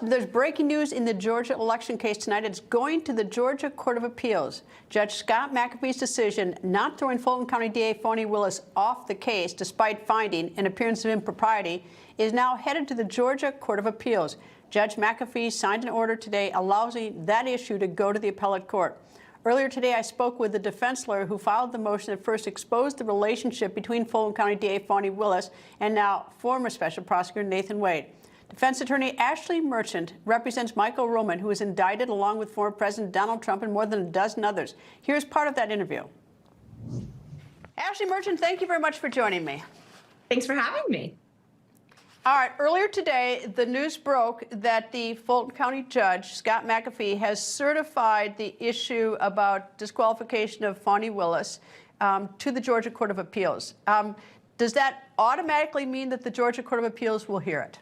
There's breaking news in the Georgia election case tonight. It's going to the Georgia Court of Appeals. Judge Scott McAfee's decision not throwing Fulton County DA Phony Willis off the case, despite finding an appearance of impropriety, is now headed to the Georgia Court of Appeals. Judge McAfee signed an order today allowing that issue to go to the appellate court. Earlier today, I spoke with the defense lawyer who filed the motion that first exposed the relationship between Fulton County DA Phony Willis and now former Special Prosecutor Nathan Wade. Defense attorney Ashleigh Merchant represents Michael Roman, who was indicted along with former President Donald Trump and more than a dozen others. Here's part of that interview. Ashleigh Merchant, thank you very much for joining me. Thanks for having me. All right, earlier today, the news broke that the Fulton County judge, Scott McAfee, has certified the issue about disqualification of Phony Willis to the Georgia Court of Appeals. Does that automatically mean that the Georgia Court of Appeals will hear it?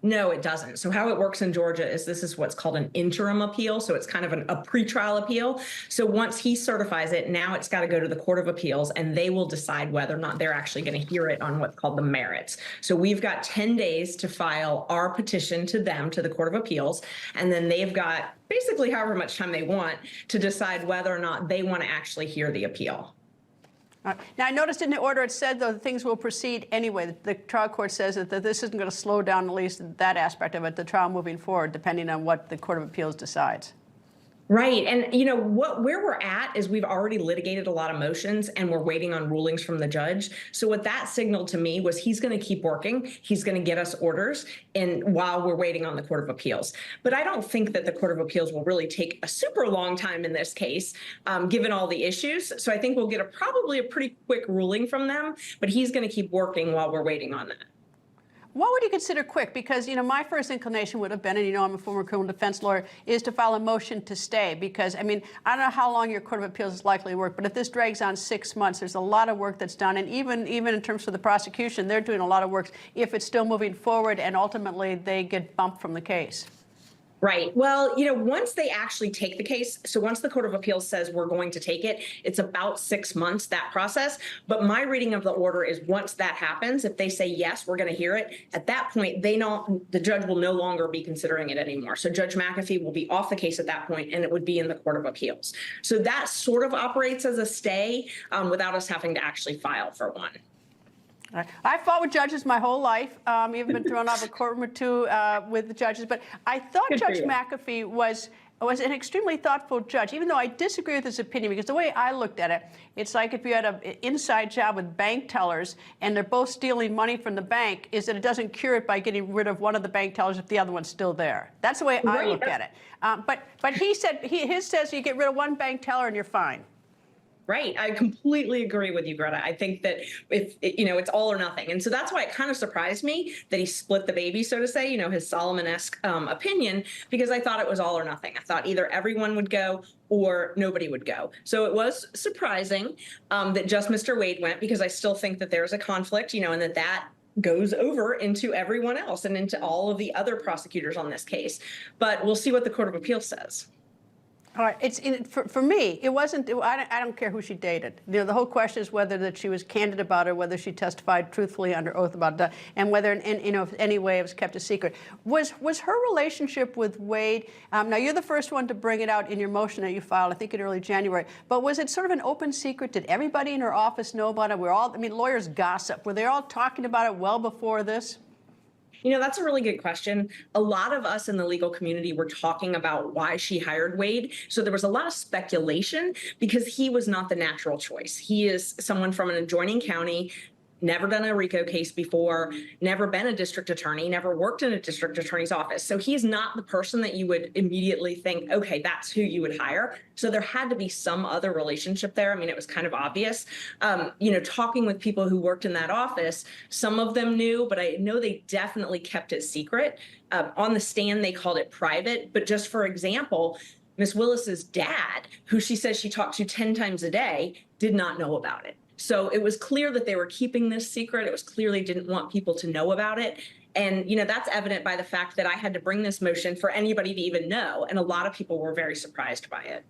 No, it doesn't. So how it works in Georgia is this is what's called an interim appeal. So it's kind of a pretrial appeal. So once he certifies it, now it's got to go to the Court of Appeals, and they will decide whether or not they're actually going to hear it on what's called the merits. So we've got 10 days to file our petition to them, to the Court of Appeals, and then they've got basically however much time they want to decide whether or not they want to actually hear the appeal. Now, I noticed in the order it said, though, things will proceed anyway. The trial court says that this isn't going to slow down at least that aspect of it, the trial moving forward, depending on what the Court of Appeals decides. Right. And, you know, where we're at is we've already litigated a lot of motions and we're waiting on rulings from the judge. So what that signaled to me was he's going to keep working. He's going to get us orders and while we're waiting on the Court of Appeals. But I don't think that the Court of Appeals will really take a super long time in this case, given all the issues. So I think we'll get probably a pretty quick ruling from them. But he's going to keep working while we're waiting on that. What would you consider quick? Because, you know, my first inclination would have been, and you know I'm a former criminal defense lawyer, is to file a motion to stay. Because, I mean, I don't know how long your Court of Appeals is likely to work, but if this drags on 6 months, there's a lot of work that's done. And even in terms of the prosecution, they're doing a lot of work if it's still moving forward and ultimately they get bumped from the case. Right. Well, you know, once they actually take the case, so once the Court of Appeals says we're going to take it, it's about 6 months, that process. But my reading of the order is once that happens, if they say, yes, we're going to hear it, at that point, the judge will no longer be considering it anymore. So Judge McAfee will be off the case at that point, and it would be in the Court of Appeals. So that sort of operates as a stay without us having to actually file for one. I fought with judges my whole life. Even been thrown out of a courtroom or two with the judges. But I thought Judge McAfee was an extremely thoughtful judge, even though I disagree with his opinion, because the way I looked at it, it's like if you had an inside job with bank tellers and they're both stealing money from the bank, is that it doesn't cure it by getting rid of one of the bank tellers if the other one's still there. That's the way I look at it. But he said, his says you get rid of one bank teller and you're fine. Right. I completely agree with you, Greta. I think that it's all or nothing. And so that's why it kind of surprised me that he split the baby, so to say, his Solomon-esque opinion, because I thought it was all or nothing. I thought either everyone would go or nobody would go. So it was surprising that just Mr. Wade went, because I still think that there's a conflict, and that goes over into everyone else and into all of the other prosecutors on this case. But we'll see what the Court of Appeals says. All right. For me, it wasn't. I don't care who she dated. The whole question is whether that she was candid about it, whether she testified truthfully under oath about it, and whether, if any way it was kept a secret. Was her relationship with Wade? Now you're the first one to bring it out in your motion that you filed, I think in early January. But was it sort of an open secret? Did everybody in her office know about it? Lawyers gossip. Were they all talking about it well before this? That's a really good question. A lot of us in the legal community were talking about why she hired Wade. So there was a lot of speculation because he was not the natural choice. He is someone from an adjoining county, never done a RICO case before, never been a district attorney, never worked in a district attorney's office. So he's not the person that you would immediately think, okay, that's who you would hire. So there had to be some other relationship there. It was kind of obvious. Talking with people who worked in that office, some of them knew, but I know they definitely kept it secret. On the stand, they called it private. But just for example, Miss Willis's dad, who she says she talked to 10 times a day, did not know about it. So it was clear that they were keeping this secret. It was clear they didn't want people to know about it. And, that's evident by the fact that I had to bring this motion for anybody to even know. And a lot of people were very surprised by it.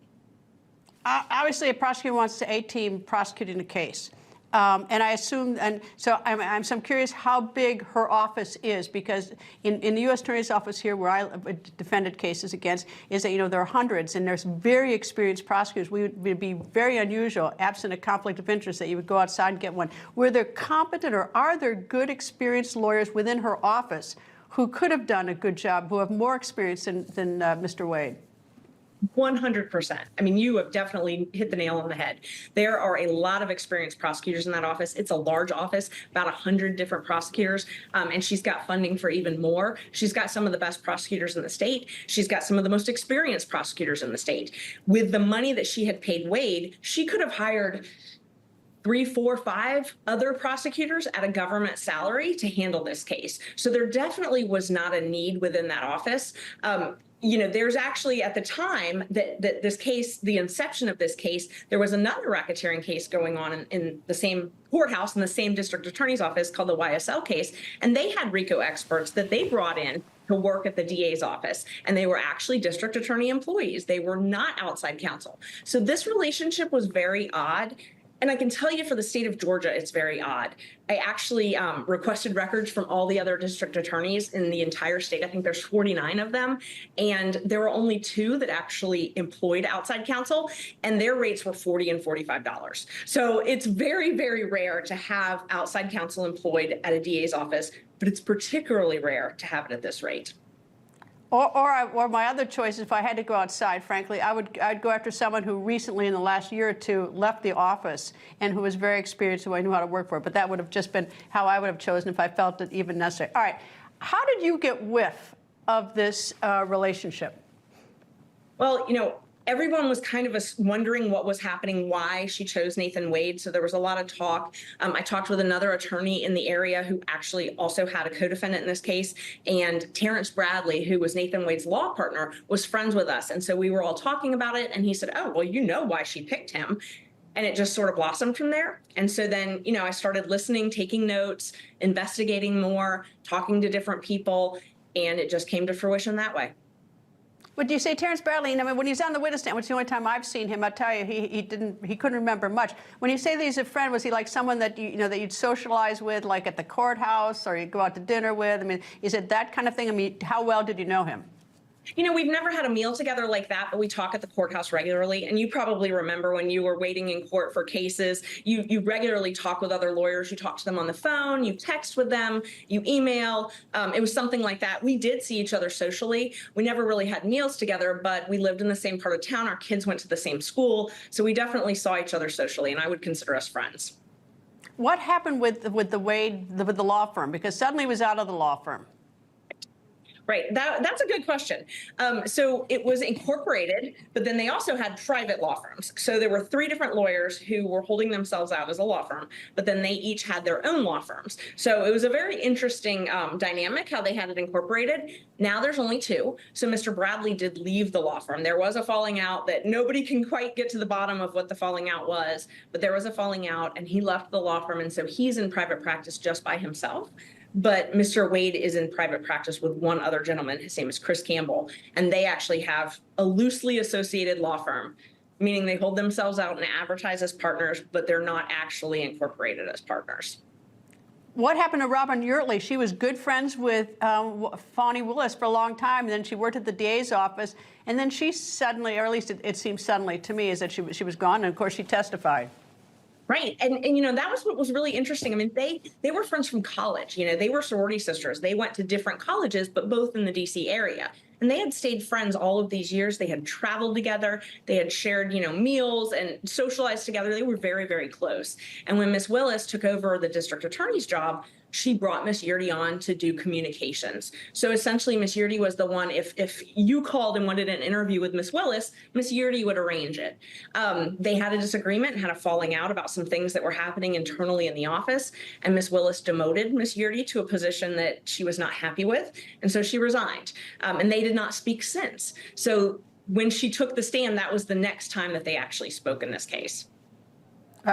Obviously, a prosecutor wants to A-team prosecuting a case. And I assume, and so I'm curious how big her office is, because in the U.S. Attorney's Office here, where I defended cases against, is that, you know, there are hundreds, and there's very experienced prosecutors. Would be very unusual, absent a conflict of interest, that you would go outside and get one. Were there competent, or are there good, experienced lawyers within her office who could have done a good job, who have more experience than Mr. Wade? 100%. I mean, you have definitely hit the nail on the head. There are a lot of experienced prosecutors in that office. It's a large office, about 100 different prosecutors, and she's got funding for even more. She's got some of the best prosecutors in the state. She's got some of the most experienced prosecutors in the state. With the money that she had paid Wade, she could have hired 3, 4, 5 other prosecutors at a government salary to handle this case. So there definitely was not a need within that office. You know, there's actually, at the time that this case, the inception of this case, there was another racketeering case going on in the same courthouse, in the same district attorney's office, called the YSL case. And they had RICO experts that they brought in to work at the DA's office. And they were actually district attorney employees. They were not outside counsel. So this relationship was very odd. And I can tell you, for the state of Georgia, it's very odd. I actually requested records from all the other district attorneys in the entire state. I think there's 49 of them. And there were only 2 that actually employed outside counsel, and their rates were $40 and $45. So it's very, very rare to have outside counsel employed at a DA's office, but it's particularly rare to have it at this rate. Or my other choice, if I had to go outside, frankly, I'd go after someone who recently, in the last year or 2, left the office and who was very experienced, who I knew how to work for. But that would have just been how I would have chosen if I felt it even necessary. All right. How did you get whiff of this relationship? Well, you know, everyone was kind of wondering what was happening, why she chose Nathan Wade. So there was a lot of talk. I talked with another attorney in the area who actually also had a co-defendant in this case. And Terrence Bradley, who was Nathan Wade's law partner, was friends with us. And so we were all talking about it. And he said, oh, well, you know why she picked him. And it just sort of blossomed from there. And so then, you know, I started listening, taking notes, investigating more, talking to different people. And it just came to fruition that way. Would you say Terrence Bradley, I mean, when he's on the witness stand, which is the only time I've seen him, I tell you, he couldn't remember much. When you say that he's a friend, was he like someone that you know that you'd socialize with, like at the courthouse, or you'd go out to dinner with? I mean, is it that kind of thing? I mean, how well did you know him? You know, we've never had a meal together like that, but we talk at the courthouse regularly. And you probably remember when you were waiting in court for cases, you regularly talk with other lawyers. You talk to them on the phone, you text with them, you email. It was something like that. We did see each other socially. We never really had meals together, but we lived in the same part of town. Our kids went to the same school. So we definitely saw each other socially, and I would consider us friends. What happened with the Wade, with the law firm? Because suddenly he was out of the law firm. Right. That's a good question. So it was incorporated, but then they also had private law firms. So there were 3 different lawyers who were holding themselves out as a law firm, but then they each had their own law firms. So it was a very interesting dynamic how they had it incorporated. Now there's only 2. So Mr. Bradley did leave the law firm. There was a falling out that nobody can quite get to the bottom of what the falling out was, but there was a falling out and he left the law firm. And so he's in private practice just by himself. But Mr. Wade is in private practice with one other gentleman. His name is Chris Campbell. And they actually have a loosely associated law firm, meaning they hold themselves out and advertise as partners, but they're not actually incorporated as partners. What happened to Robin Yurley? She was good friends with Fani Willis for a long time, and then she worked at the DA's office. And then she suddenly, or at least it seems suddenly to me, is that she was gone. And of course, she testified. Right. And you know, that was what was really interesting. I mean, they were friends from college. You know, they were sorority sisters. They went to different colleges, but both in the D.C. area. And they had stayed friends all of these years. They had traveled together. They had shared, you know, meals and socialized together. They were very, very close. And when Miss Willis took over the district attorney's job, she brought Miss Yurley on to do communications. So essentially, Miss Yurley was the one, if you called and wanted an interview with Miss Willis, Miss Yurley would arrange it. They had a disagreement and had a falling out about some things that were happening internally in the office. And Miss Willis demoted Miss Yurley to a position that she was not happy with. And so she resigned. And they did not speak since. So when she took the stand, that was the next time that they actually spoke in this case.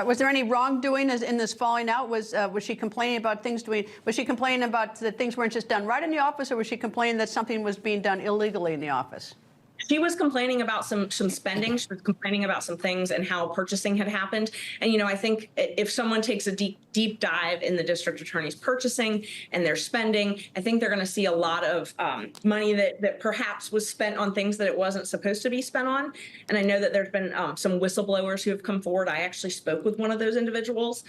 Was there any wrongdoing in this falling out? Was she complaining about things doing? Was she complaining about that things weren't just done right in the office, or was she complaining that something was being done illegally in the office? She was complaining about some spending. She was complaining about some things and how purchasing had happened. And, I think if someone takes a deep dive in the district attorney's purchasing and their spending, I think they're going to see a lot of money that perhaps was spent on things that it wasn't supposed to be spent on. And I know that there's been some whistleblowers who have come forward. I actually spoke with one of those individuals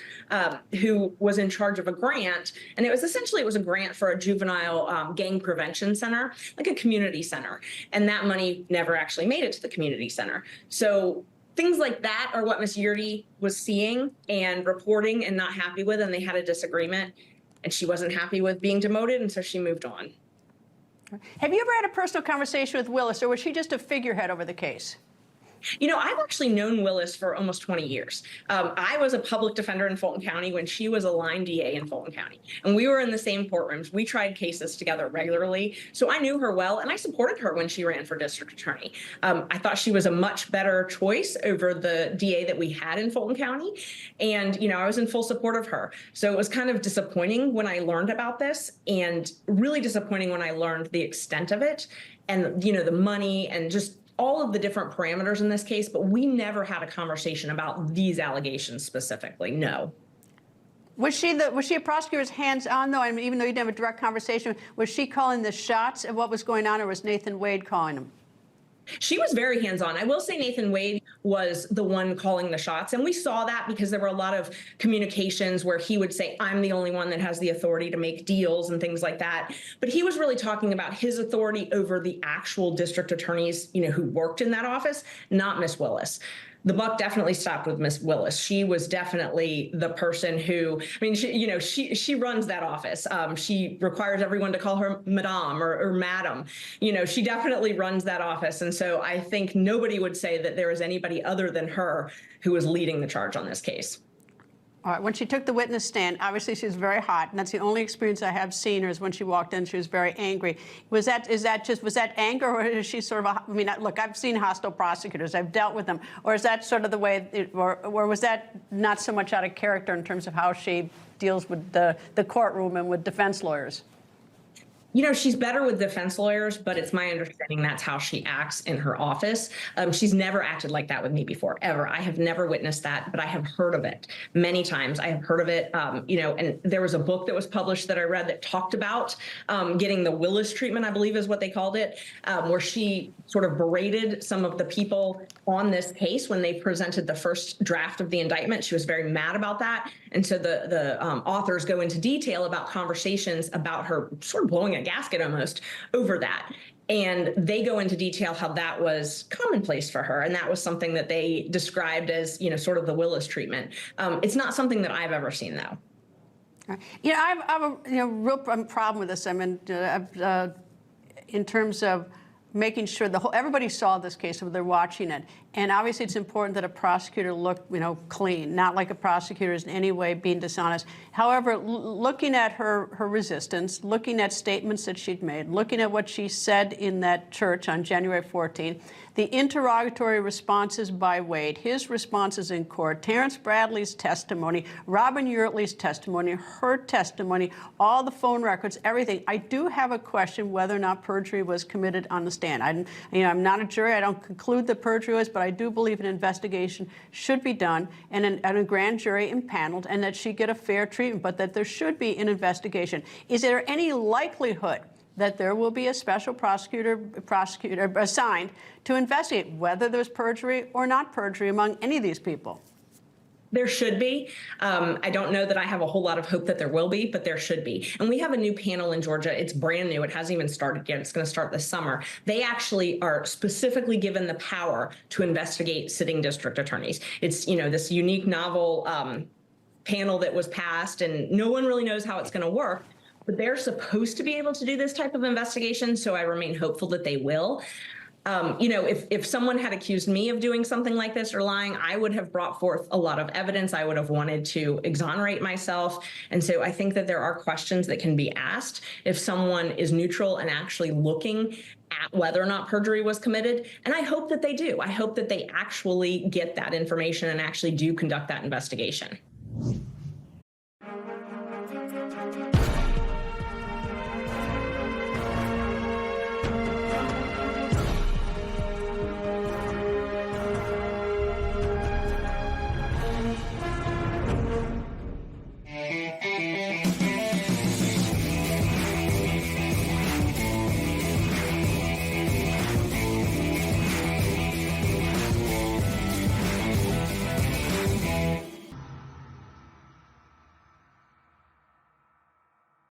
who was in charge of a grant. And it was a grant for a juvenile gang prevention center, like a community center. And that money never actually made it to the community center. So things like that are what Ms. Yurley was seeing and reporting and not happy with, and they had a disagreement, and she wasn't happy with being demoted, and so she moved on. Have you ever had a personal conversation with Willis, or was she just a figurehead over the case? I've actually known Willis for almost 20 years. I was a public defender in Fulton County when she was a line DA in Fulton County. And we were in the same courtrooms. We tried cases together regularly. So I knew her well, and I supported her when she ran for district attorney. I thought she was a much better choice over the DA that we had in Fulton County. And, I was in full support of her. So it was kind of disappointing when I learned about this, and really disappointing when I learned the extent of it and, the money and just all of the different parameters in this case, but we never had a conversation about these allegations specifically. No. Was she a prosecutor's hands-on, though? I mean, even though you didn't have a direct conversation, was she calling the shots of what was going on, or was Nathan Wade calling them? She was very hands-on. I will say Nathan Wade was the one calling the shots. And we saw that because there were a lot of communications where he would say, I'm the only one that has the authority to make deals and things like that. But he was really talking about his authority over the actual district attorneys, who worked in that office, not Miss Willis. The buck definitely stopped with Miss Willis. She was definitely the person who, she runs that office. She requires everyone to call her madame or madam. She definitely runs that office. And so I think nobody would say that there is anybody other than her who was leading the charge on this case. All right, when she took the witness stand, obviously she was very hot, and that's the only experience I have seen her is when she walked in, she was very angry. Was that anger, or is she sort of look, I've seen hostile prosecutors, I've dealt with them, or is that sort of the way, or was that not so much out of character in terms of how she deals with the courtroom and with defense lawyers? She's better with defense lawyers, but it's my understanding that's how she acts in her office. She's never acted like that with me before, ever. I have never witnessed that, but I have heard of it many times. I have heard of it, and there was a book that was published that I read that talked about getting the Willis treatment, I believe is what they called it, where she sort of berated some of the people on this case when they presented the first draft of the indictment. She was very mad about that. And so the authors go into detail about conversations about her sort of blowing a gasket almost over that. And they go into detail how that was commonplace for her. And that was something that they described as, sort of the Willis treatment. It's not something that I've ever seen, though. I have a real problem with this. I mean, in terms of making sure everybody saw this case, so they're watching it. And obviously it's important that a prosecutor look, clean, not like a prosecutor is in any way being dishonest. However, looking at her resistance, looking at statements that she'd made, looking at what she said in that church on January 14th, the interrogatory responses by Wade, his responses in court, Terrence Bradley's testimony, Robin Yurley's testimony, her testimony, all the phone records, everything. I do have a question whether or not perjury was committed on the stand. I'm not a jury. I don't conclude that perjury was, but I do believe an investigation should be done and a grand jury impaneled, and that she get a fair treatment, but that there should be an investigation. Is there any likelihood that there will be a special prosecutor assigned to investigate whether there's perjury or not perjury among any of these people? There should be. I don't know that I have a whole lot of hope that there will be, but there should be. And we have a new panel in Georgia. It's brand new. It hasn't even started yet. It's going to start this summer. They actually are specifically given the power to investigate sitting district attorneys. It's, this unique novel panel that was passed, and no one really knows how it's going to work. But they're supposed to be able to do this type of investigation, so I remain hopeful that they will. If someone had accused me of doing something like this or lying, I would have brought forth a lot of evidence. I would have wanted to exonerate myself. And so I think that there are questions that can be asked if someone is neutral and actually looking at whether or not perjury was committed. And I hope that they do. I hope that they actually get that information and actually do conduct that investigation.